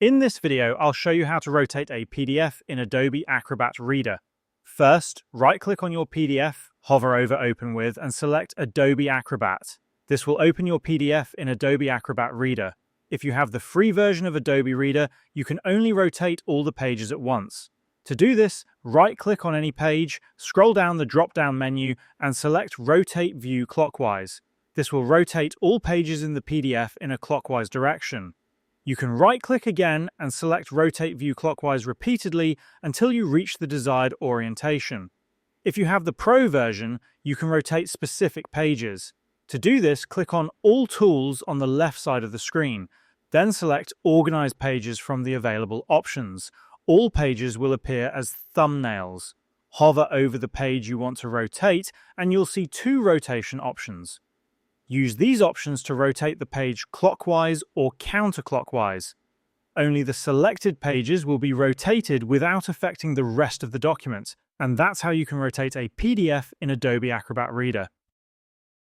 In this video, I'll show you how to rotate a PDF in Adobe Acrobat Reader. First, right-click on your PDF, hover over Open With, and select Adobe Acrobat. This will open your PDF in Adobe Acrobat Reader. If you have the free version of Adobe Reader, you can only rotate all the pages at once. To do this, right-click on any page, scroll down the drop-down menu, and select Rotate View Clockwise. This will rotate all pages in the PDF in a clockwise direction. You can right-click again and select Rotate View Clockwise repeatedly until you reach the desired orientation. If you have the Pro version, you can rotate specific pages. To do this, click on All Tools on the left side of the screen. Then select Organize Pages from the available options. All pages will appear as thumbnails. Hover over the page you want to rotate, and you'll see two rotation options. Use these options to rotate the page clockwise or counterclockwise. Only the selected pages will be rotated without affecting the rest of the document, and that's how you can rotate a PDF in Adobe Acrobat Reader.